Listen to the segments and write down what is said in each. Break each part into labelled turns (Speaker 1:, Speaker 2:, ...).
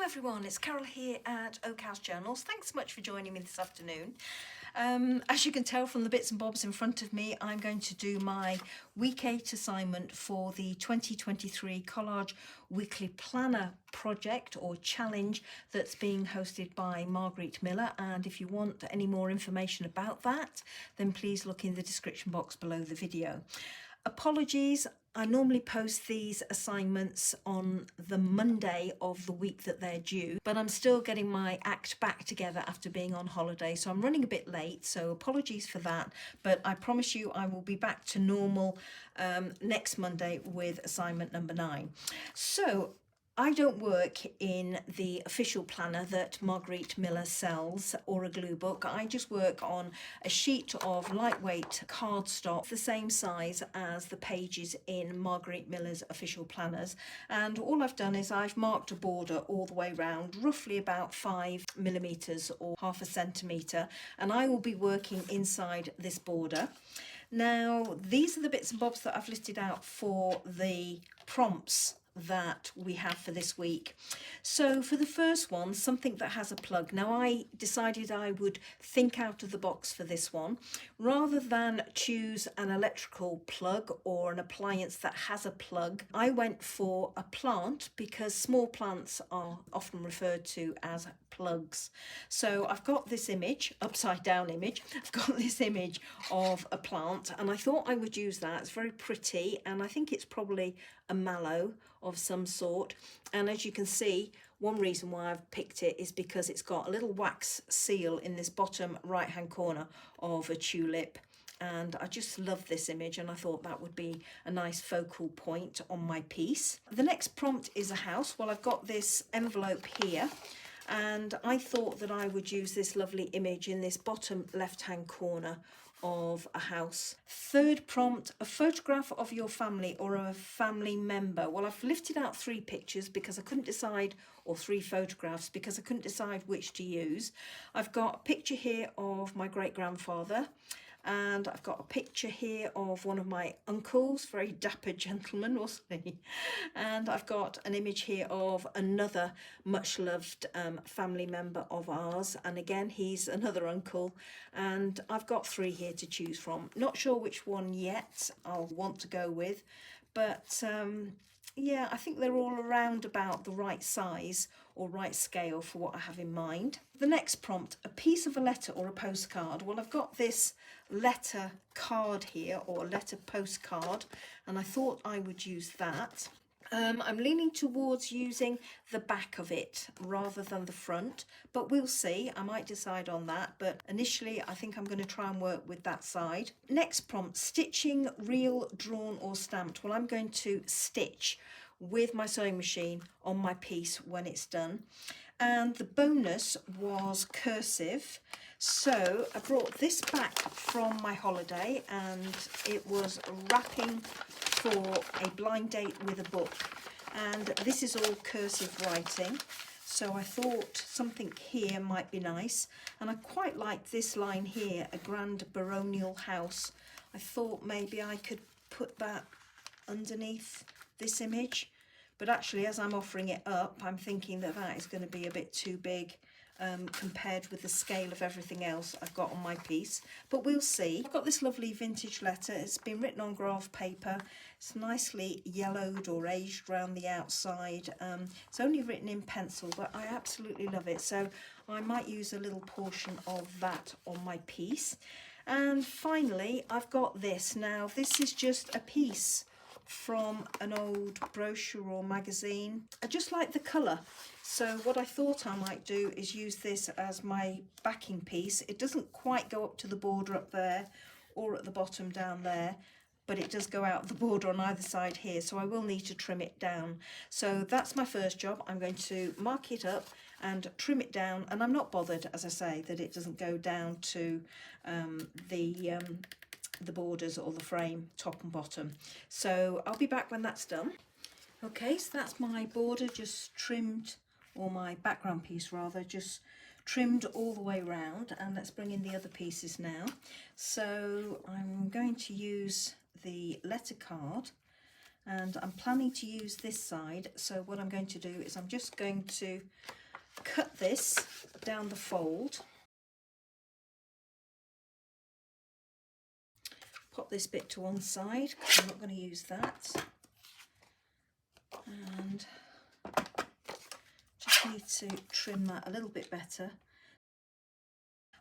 Speaker 1: Hello everyone, it's Carol here at Oak House Journals. Thanks so much for joining me this afternoon. As you can tell from the bits and bobs in front of me, I'm going to do my Week 8 assignment for the 2023 Collage Weekly Planner project or challenge that's being hosted by Margarete Miller. And if you want any more information about that, then please look in the description box below the video. Apologies, I normally post these assignments on the Monday of the week that they're due, but I'm still getting my act back together after being on holiday, so I'm running a bit late, so apologies for that, but I promise you I will be back to normal next Monday with assignment number 9. So I don't work in the official planner that Margarete Miller sells or a glue book. I just work on a sheet of lightweight cardstock, the same size as the pages in Margarete Miller's official planners. And all I've done is I've marked a border all the way around, roughly about 5mm or half a centimetre, and I will be working inside this border. Now, these are the bits and bobs that I've listed out for the prompts that we have for this week. So for the first one, something that has a plug. Now I decided I would think out of the box for this one. Rather than choose an electrical plug or an appliance that has a plug, I went for a plant because small plants are often referred to as plugs. So I've got this image, upside down image, I've got this image of a plant and I thought I would use that. It's very pretty and I think it's probably a mallow of some sort, and as you can see, one reason why I've picked it is because it's got a little wax seal in this bottom right hand corner of a tulip, and I just love this image and I thought that would be a nice focal point on my piece. The next prompt is a house. Well, I've got this envelope here and I thought that I would use this lovely image in this bottom left hand corner of a house. Third prompt, a photograph of your family or a family member. Well, I've lifted out 3 pictures because I couldn't decide, or 3 photographs because I couldn't decide which to use. I've got a picture here of my great-grandfather, and I've got a picture here of one of my uncles, very dapper gentleman, wasn't he? And I've got an image here of another much loved family member of ours, and again he's another uncle, and I've got 3 here to choose from. Not sure which one yet I'll want to go with, but yeah, I think they're all around about the right size or right scale for what I have in mind. The next prompt, a piece of a letter or a postcard. Well, I've got this letter card here, or letter postcard, and I thought I would use that. I'm leaning towards using the back of it rather than the front, but we'll see. I might decide on that, but initially I think I'm going to try and work with that side. Next prompt, stitching, real, drawn or stamped. Well, I'm going to stitch with my sewing machine on my piece when it's done. And the bonus was cursive. So I brought this back from my holiday and it was wrapping for a blind date with a book, and this is all cursive writing, so I thought something here might be nice, and I quite like this line here, a grand baronial house. I thought maybe I could put that underneath this image, but actually as I'm offering it up I'm thinking that that is going to be a bit too big compared with the scale of everything else I've got on my piece, but we'll see. I've got this lovely vintage letter. It's been written on graph paper. It's nicely yellowed or aged around the outside. It's only written in pencil, but I absolutely love it, so I might use a little portion of that on my piece. And finally I've got this. Now this is just a piece from an old brochure or magazine. I just like the colour, so what I thought I might do is use this as my backing piece. It doesn't quite go up to the border up there or at the bottom down there, but it does go out the border on either side here, so I will need to trim it down. So that's my first job. I'm going to mark it up and trim it down, and I'm not bothered, as I say, that it doesn't go down to the borders or the frame, top and bottom. So I'll be back when that's done. Okay, so that's my border just trimmed, or my background piece rather, just trimmed all the way around, and let's bring in the other pieces now. So I'm going to use the letter card and I'm planning to use this side. So what I'm going to do is I'm just going to cut this down the fold, pop this bit to one side because I'm not going to use that, and just need to trim that a little bit better.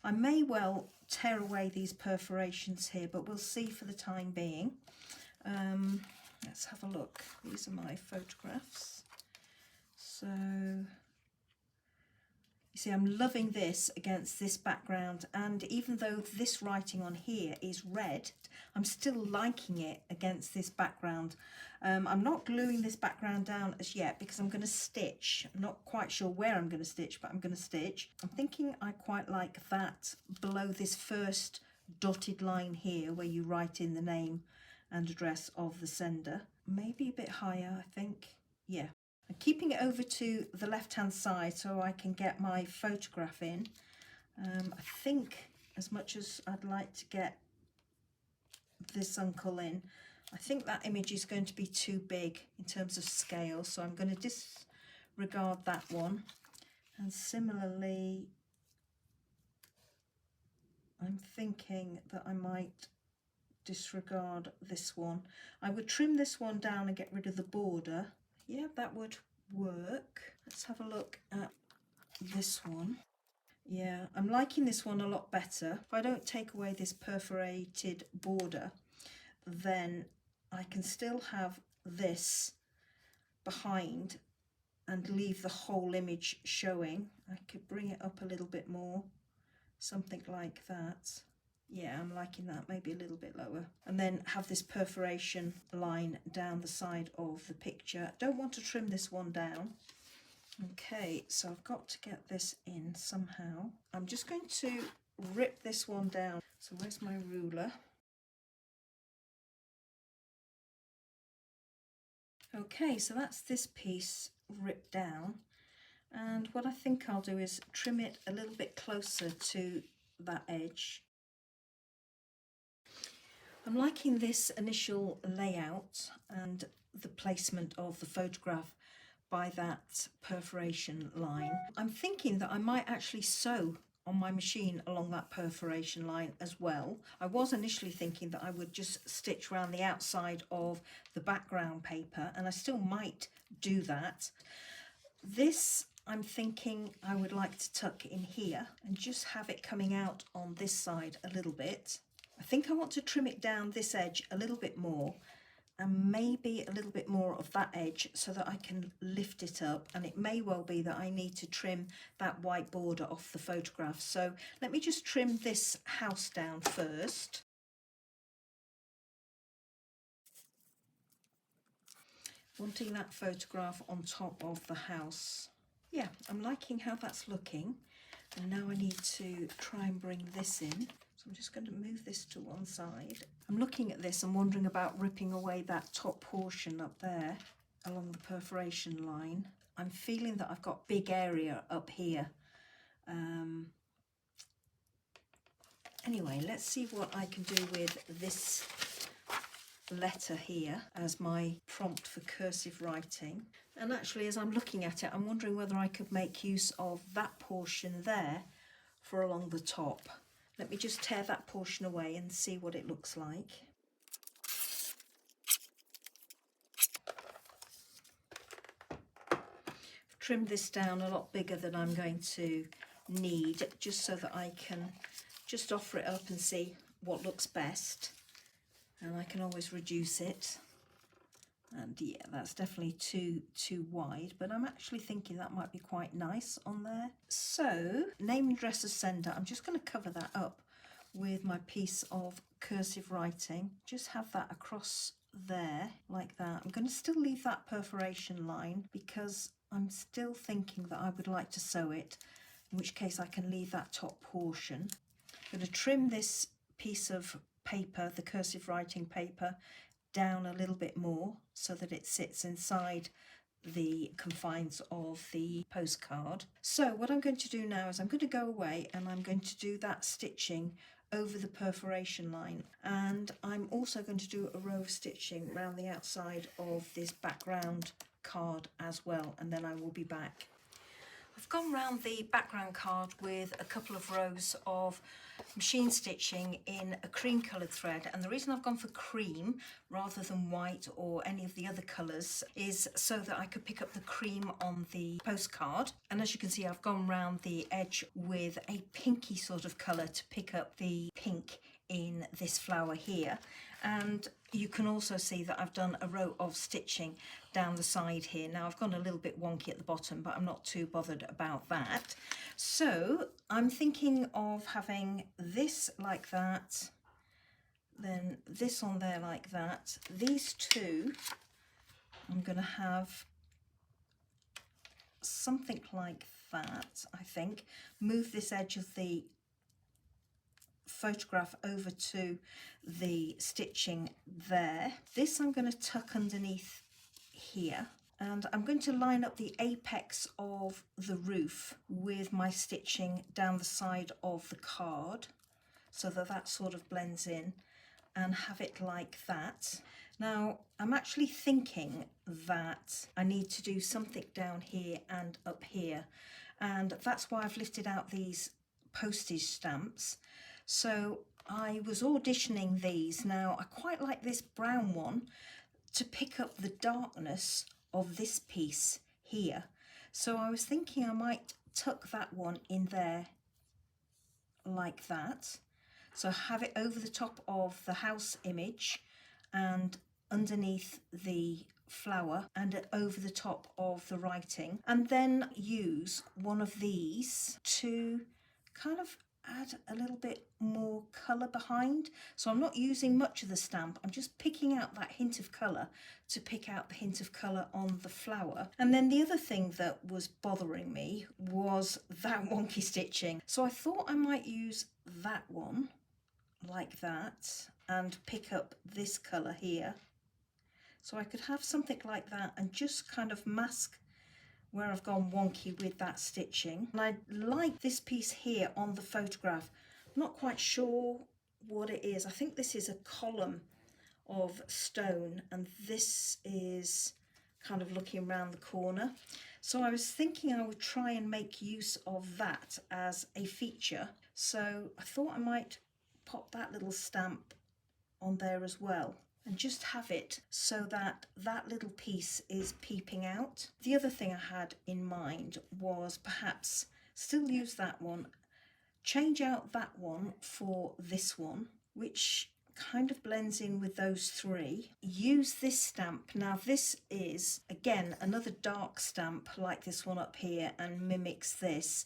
Speaker 1: I may well tear away these perforations here, but we'll see for the time being. Let's have a look. These are my photographs. So you see, I'm loving this against this background, and even though this writing on here is red, I'm still liking it against this background. I'm not gluing this background down as yet because I'm going to stitch. I'm not quite sure where I'm going to stitch, but I'm going to stitch. I'm thinking I quite like that below this first dotted line here where you write in the name and address of the sender. Maybe a bit higher, I think. Yeah. I'm keeping it over to the left hand side so I can get my photograph in. I think as much as I'd like to get this uncle in, I think that image is going to be too big in terms of scale, so I'm going to disregard that one. And similarly, I'm thinking that I might disregard this one. I would trim this one down and get rid of the border. Yeah, that would work. Let's have a look at this one. Yeah, I'm liking this one a lot better. If I don't take away this perforated border, then I can still have this behind and leave the whole image showing. I could bring it up a little bit more, something like that. Yeah, I'm liking that, maybe a little bit lower. And then have this perforation line down the side of the picture. Don't want to trim this one down. Okay, so I've got to get this in somehow. I'm just going to rip this one down. So where's my ruler? Okay, so that's this piece ripped down. And what I think I'll do is trim it a little bit closer to that edge. I'm liking this initial layout and the placement of the photograph by that perforation line. I'm thinking that I might actually sew on my machine along that perforation line as well. I was initially thinking that I would just stitch around the outside of the background paper, and I still might do that. This, I'm thinking I would like to tuck in here and just have it coming out on this side a little bit. I think I want to trim it down this edge a little bit more, and maybe a little bit more of that edge so that I can lift it up, and it may well be that I need to trim that white border off the photograph. So let me just trim this house down first. Wanting that photograph on top of the house. Yeah, I'm liking how that's looking, and now I need to try and bring this in. So I'm just going to move this to one side. I'm looking at this and wondering about ripping away that top portion up there along the perforation line. I'm feeling that I've got big area up here. Anyway, let's see what I can do with this letter here as my prompt for cursive writing. And actually, as I'm looking at it, I'm wondering whether I could make use of that portion there for along the top. Let me just tear that portion away and see what it looks like. I've trimmed this down a lot bigger than I'm going to need, just so that I can just offer it up and see what looks best. And I can always reduce it. And yeah, that's definitely too wide, but I'm actually thinking that might be quite nice on there. So, name and address of sender, I'm just going to cover that up with my piece of cursive writing. Just have that across there, like that. I'm going to still leave that perforation line because I'm still thinking that I would like to sew it, in which case I can leave that top portion. I'm going to trim this piece of paper, the cursive writing paper, down a little bit more so that it sits inside the confines of the postcard. So what I'm going to do now is I'm going to go away and I'm going to do that stitching over the perforation line, and I'm also going to do a row of stitching around the outside of this background card as well, and then I will be back. I've gone round the background card with a couple of rows of machine stitching in a cream coloured thread, and the reason I've gone for cream rather than white or any of the other colours is so that I could pick up the cream on the postcard. And as you can see, I've gone round the edge with a pinky sort of colour to pick up the pink in this flower here. And you can also see that I've done a row of stitching down the side here. Now I've gone a little bit wonky at the bottom, but I'm not too bothered about that. So I'm thinking of having this like that, then this on there like that. These two, I'm going to have something like that, I think. Move this edge of the photograph over to the stitching there. This I'm going to tuck underneath here, and I'm going to line up the apex of the roof with my stitching down the side of the card so that that sort of blends in, and have it like that. Now I'm actually thinking that I need to do something down here and up here, and that's why I've lifted out these postage stamps. So I was auditioning these. Now I quite like this brown one to pick up the darkness of this piece here. So I was thinking I might tuck that one in there like that. So have it over the top of the house image and underneath the flower and over the top of the writing, and then use one of these to kind of add a little bit more colour behind. So I'm not using much of the stamp, I'm just picking out that hint of colour to pick out the hint of colour on the flower. And then the other thing that was bothering me was that wonky stitching. So I thought I might use that one like that and pick up this colour here. So I could have something like that and just kind of mask where I've gone wonky with that stitching. And I like this piece here on the photograph. I'm not quite sure what it is. I think this is a column of stone, and this is kind of looking around the corner. So I was thinking I would try and make use of that as a feature. So I thought I might pop that little stamp on there as well, and just have it so that that little piece is peeping out. The other thing I had in mind was perhaps still use that one, change out that one for this one, which kind of blends in with those three. Use this stamp. Now this is again another dark stamp like this one up here and mimics this,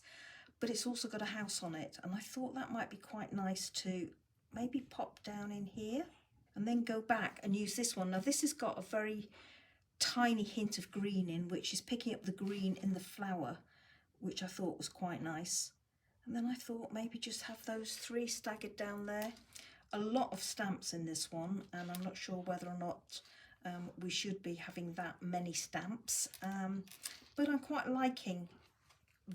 Speaker 1: but it's also got a house on it, and I thought that might be quite nice to maybe pop down in here and then go back and use this one. Now this has got a very tiny hint of green in, which is picking up the green in the flower, which I thought was quite nice. And then I thought maybe just have those three staggered down there. A lot of stamps in this one, and I'm not sure whether or not we should be having that many stamps, but I'm quite liking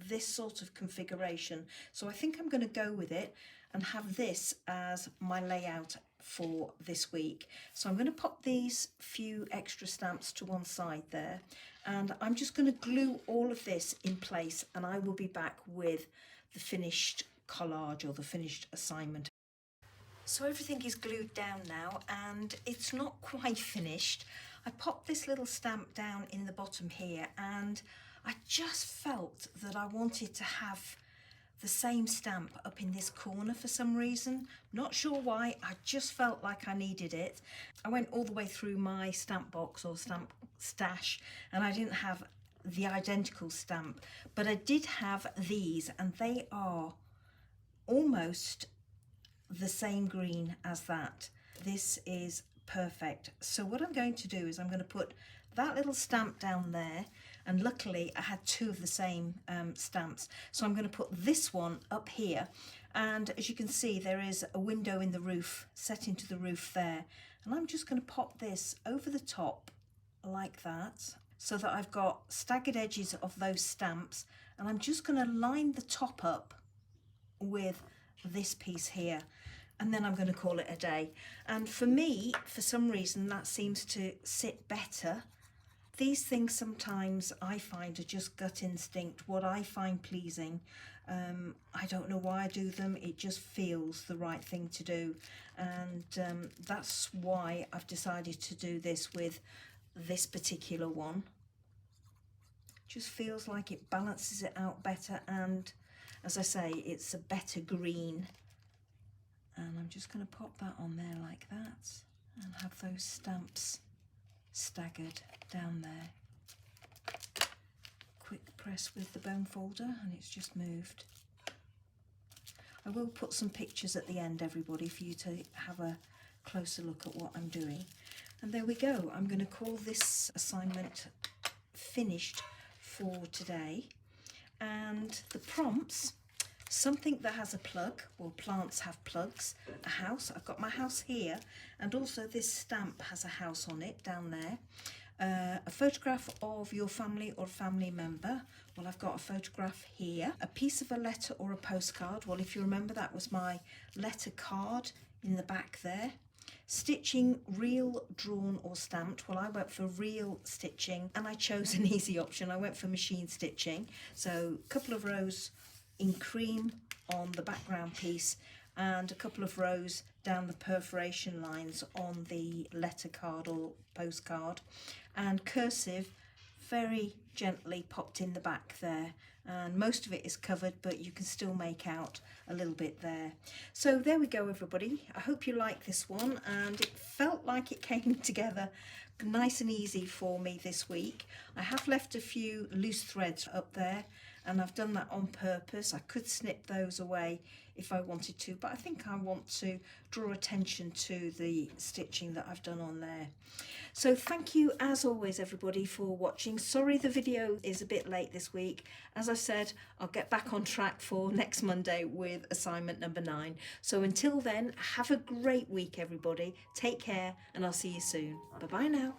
Speaker 1: this sort of configuration. So I think I'm going to go with it and have this as my layout for this week. So I'm going to pop these few extra stamps to one side there, and I'm just going to glue all of this in place, and I will be back with the finished collage or the finished assignment. So everything is glued down now, and it's not quite finished. I popped this little stamp down in the bottom here, and I just felt that I wanted to have the same stamp up in this corner for some reason. Not sure why, I just felt like I needed it. I went all the way through my stamp box or stamp stash, and I didn't have the identical stamp, but I did have these, and they are almost the same green as that. This is perfect. So what I'm going to do is I'm going to put that little stamp down there, and luckily I had two of the same stamps, so I'm going to put this one up here, and as you can see there is a window in the roof set into the roof there, and I'm just going to pop this over the top like that so that I've got staggered edges of those stamps, and I'm just going to line the top up with this piece here. and then I'm going to call it a day. And for me, for some reason, that seems to sit better. These things sometimes I find are just gut instinct, what I find pleasing. I don't know why I do them, it just feels the right thing to do. And that's why I've decided to do this with this particular one. Just feels like it balances it out better, and as I say, it's a better green. And I'm just going to pop that on there like that and have those stamps staggered down there. Quick press with the bone folder and it's just moved. I will put some pictures at the end, everybody, for you to have a closer look at what I'm doing. And there we go. I'm going to call this assignment finished for today. And the prompts, something that has a plug, well, plants have plugs, a house, I've got my house here, and also this stamp has a house on it down there. A photograph of your family or family member, well, I've got a photograph here. A piece of a letter or a postcard, well, if you remember, that was my letter card in the back there. Stitching, real, drawn or stamped. Well, I went for real stitching and I chose an easy option. I went for machine stitching. So a couple of rows in cream on the background piece and a couple of rows down the perforation lines on the letter card or postcard, and cursive very gently popped in the back there, and most of it is covered, but you can still make out a little bit there. So there we go, everybody. I hope you like this one, and it felt like it came together nice and easy for me this week. I have left a few loose threads up there, and I've done that on purpose. I could snip those away if I wanted to, but I think I want to draw attention to the stitching that I've done on there. So thank you as always, everybody, for watching. Sorry the video is a bit late this week. As I said, I'll get back on track for next Monday with assignment number 9. So until then, have a great week, everybody. Take care, and I'll see you soon. Bye bye now.